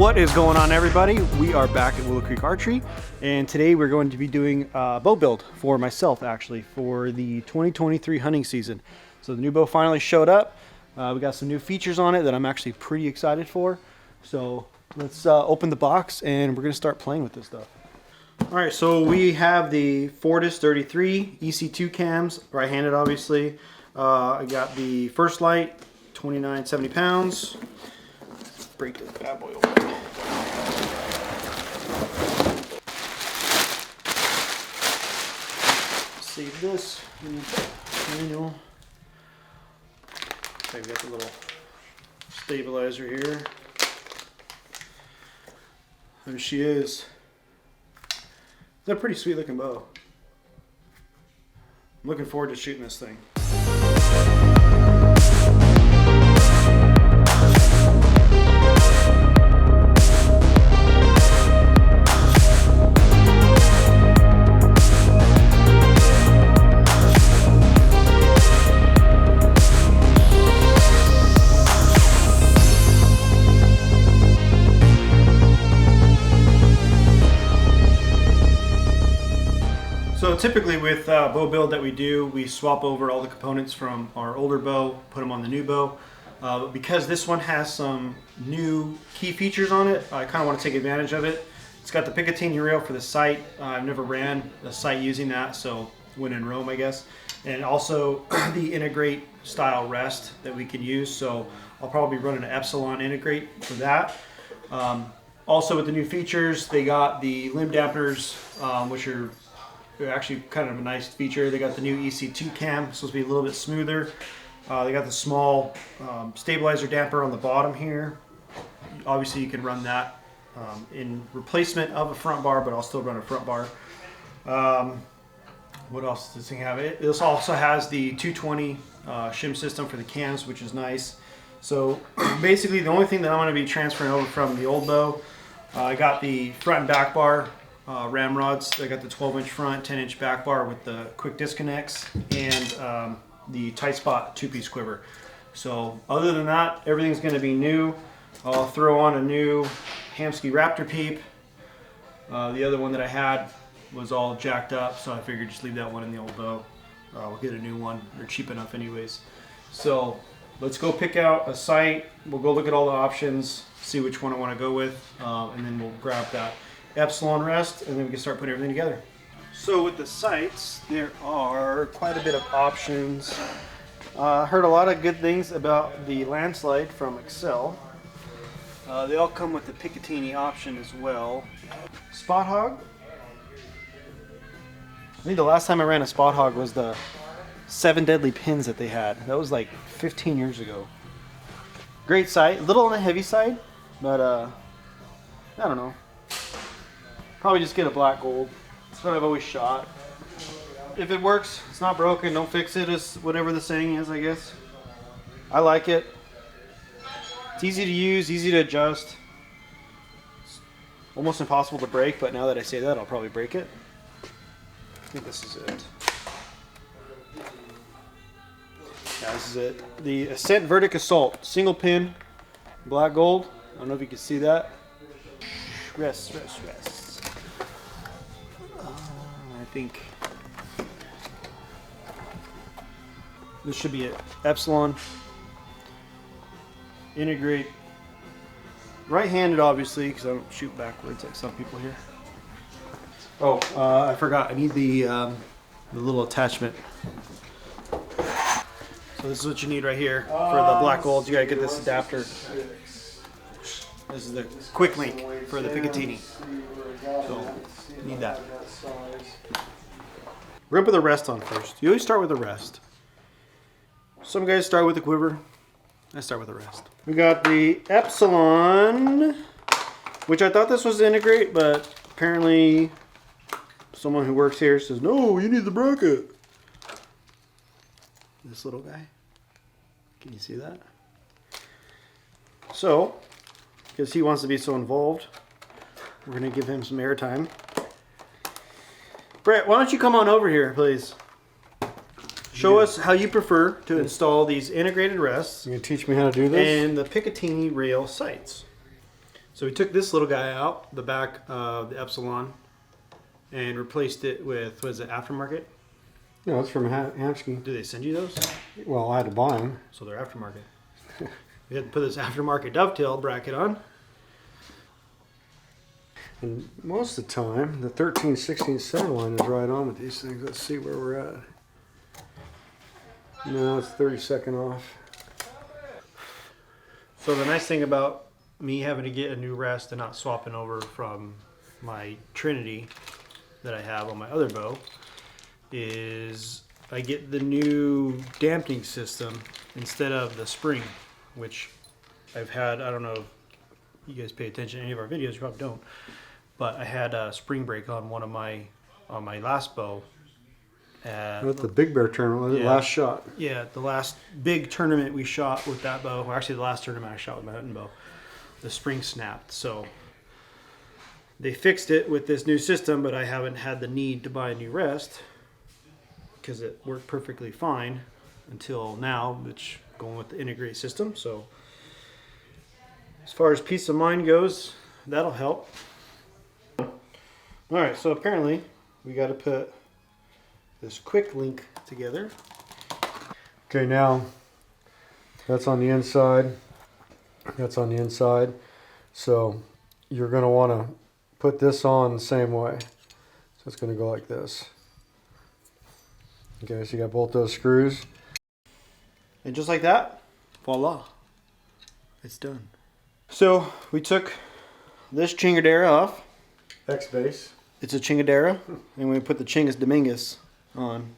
What is going on, everybody? We are back at Willow Creek Archery, and today we're going to be doing a bow build for myself, actually, for the 2023 hunting season. So the new bow finally showed up. We got some new features on it that I'm actually pretty excited for. So let's open the box and we're going to start playing with this stuff. All right, so we have the Fortis 33 EC2 cams, right-handed obviously. I got the First Light, 2970 pounds. Let's break this bad boy open. Save this in the manual. Okay, we got the little stabilizer here. There she is. It's a pretty sweet looking bow. I'm looking forward to shooting this thing. So typically with bow build that we do, we swap over all the components from our older bow, put them on the new bow. Because this one has some new key features on it, I kind of want to take advantage of it. It's got the Picatinny rail for the sight. I've never ran the sight using that, so when in Rome, I guess. And also the integrate style rest that we can use. So I'll probably run an Epsilon integrate for that. Also with the new features, they got the limb dampeners, which are actually kind of a nice feature. They got the new EC2 cam, supposed to be a little bit smoother. They got the small stabilizer damper on the bottom here. Obviously you can run that in replacement of a front bar, but I'll still run a front bar. What else does this thing have? This also has the 220 shim system for the cams, which is nice. So basically the only thing that I'm going to be transferring over from the old bow, I got the front and back bar ramrods. I got the 12-inch front, 10-inch back bar with the quick disconnects, and the tight spot 2-piece quiver. So other than that, everything's going to be new. I'll throw on a new Hamsky Raptor peep. The other one that I had was all jacked up, so I figured just leave that one in the old bow. We'll get a new one. They're cheap enough anyways. So let's go pick out a sight. We'll go look at all the options, see which one I want to go with, and then we'll grab that Epsilon rest, and then we can start putting everything together. So with the sights, there are quite a bit of options. Heard a lot of good things about the Landslide from Excel. They all come with the Picatinny option as well. Spot Hog. I think the last time I ran a Spot Hog was the 7 deadly pins that they had. That was like 15 years ago. Great sight, a little on the heavy side, but I don't know. Probably just get a black gold. That's what I've always shot. If it works, it's not broken, don't fix it, is whatever the saying is, I guess. I like it. It's easy to use, easy to adjust. It's almost impossible to break, but now that I say that, I'll probably break it. I think this is it. Yeah, this is it. The Ascent Vertic Assault, single pin, black gold. I don't know if you can see that. Rest. I think this should be it. Epsilon, integrate, right-handed obviously, because I don't shoot backwards like some people here. Oh, I forgot. I need the little attachment. So this is what you need right here for the black gold. You gotta get this adapter. This is the quick link for the Picatinny. So you need that. We're gonna put the rest on first. You always start with the rest. Some guys start with the quiver. I start with the rest. We got the Epsilon, which I thought this was integrate, but apparently someone who works here says, no, you need the bracket. This little guy. Can you see that? So, because he wants to be so involved, we're going to give him some airtime. Brett, why don't you come on over here, please? Show us how you prefer to install these integrated rests. You gonna teach me how to do this? And the Picatinny rail sights. So we took this little guy out, the back of the Epsilon, and replaced it with, what is it, aftermarket? No, it's from Hansky. Do they send you those? Well, I had to buy them. So they're aftermarket. We had to put this aftermarket dovetail bracket on. And most of the time, the 13, 16 center line is right on with these things. Let's see where we're at. No, it's 32nd off. So the nice thing about me having to get a new rest and not swapping over from my Trinity that I have on my other bow is I get the new dampening system instead of the spring, which I've had. I don't know if you guys pay attention to any of our videos, you probably don't, but I had a spring break on one of my last bow at the Big Bear tournament, yeah, last shot. Yeah, the last big tournament we shot with that bow, or actually the last tournament I shot with my hunting bow, the spring snapped. So they fixed it with this new system, but I haven't had the need to buy a new rest because it worked perfectly fine until now, which going with the integrate system. So as far as peace of mind goes, that'll help. All right, so apparently we got to put this quick link together. Okay, now that's on the inside. That's on the inside. So you're going to want to put this on the same way. So it's going to go like this. Okay, so you got both those screws. And just like that, voila, it's done. So we took this chingadera off. X-base. It's a chingadera, and we put the Chingus Dominguez on.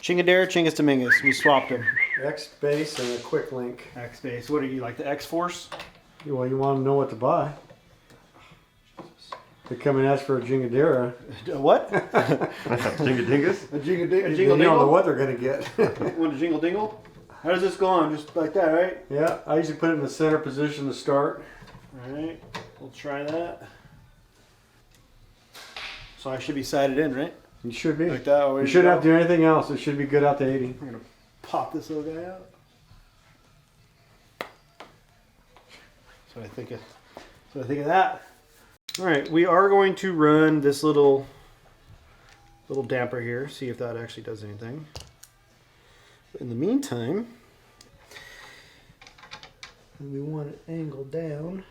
Chingadera, Chingus Dominguez, we swapped them. X-base and a quick link. X-base, what do you like, the X-Force? Well, you want to know what to buy. They come and ask for a Jingadera. What? Jingadingus? A Jingadingus. A jingle You don't know dingle? what they're going to get. Want a jingle dingle? How does this go on? Just like that, right? Yeah, I usually put it in the center position to start. Alright, we'll try that. So I should be sighted in, right? You should be. Like that. You shouldn't have to do anything else. It should be good out to 80. I'm going to pop this little guy out. So I think of that. All right, we are going to run this little damper here, see if that actually does anything. In the meantime, we want it angled down.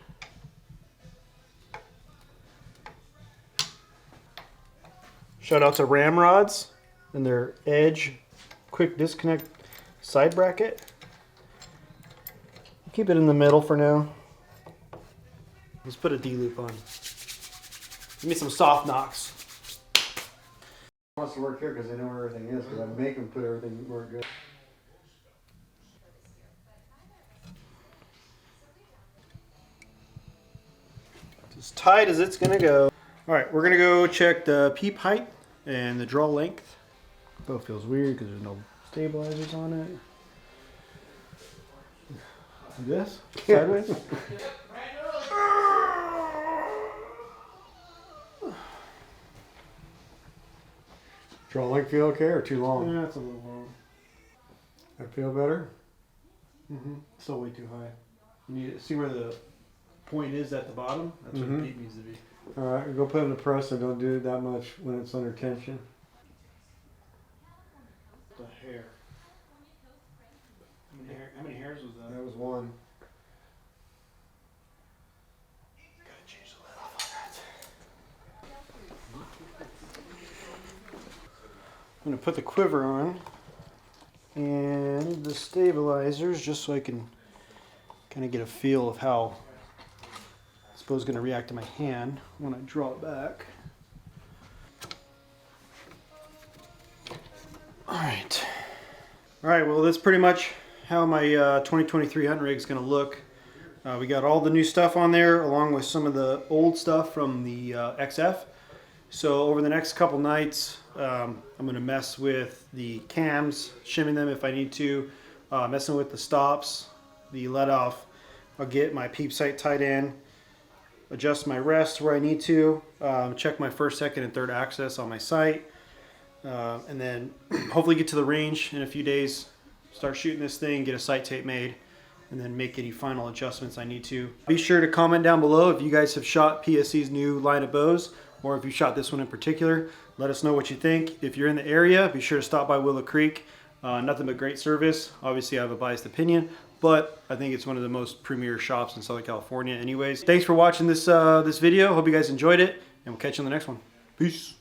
Shout out to Ramrods and their Edge quick disconnect side bracket. Keep it in the middle for now. Let's put a D-loop on. Give me some soft knocks. Wants to work here because they know where everything is, because I make them put everything where it goes. As tight as it's gonna go. All right, we're gonna go check the peep height and the draw length. Both feels weird because there's no stabilizers on it. Like this? Sideways? Draw length feel okay or too long? Yeah, it's a little long. That feel better? Still way too high. You need to see where the point is at the bottom. That's where the peep needs to be. All right, we go put it in the press and don't do it that much when it's under tension. The hair. How many hairs was that? That was one. Gotta change the lid off on that. I'm gonna put the quiver on and the stabilizers just so I can kind of get a feel of how I suppose it's gonna react to my hand when I draw it back. All right, well that's pretty much how my 2023 hunting rig is going to look. We got all the new stuff on there along with some of the old stuff from the XF. So over the next couple nights, I'm going to mess with the cams, shimming them if I need to, messing with the stops, the let off. I'll get my peep sight tied in, adjust my rest where I need to, check my first, second, and third access on my sight, and then hopefully get to the range in a few days. Start shooting this thing, get a sight tape made, and then make any final adjustments I need to. Be sure to comment down below if you guys have shot PSE's new line of bows, or if you shot this one in particular. Let us know what you think. If you're in the area, be sure to stop by Willow Creek. Nothing but great service. Obviously, I have a biased opinion, but I think it's one of the most premier shops in Southern California anyways. Thanks for watching this video. Hope you guys enjoyed it, and we'll catch you on the next one. Peace.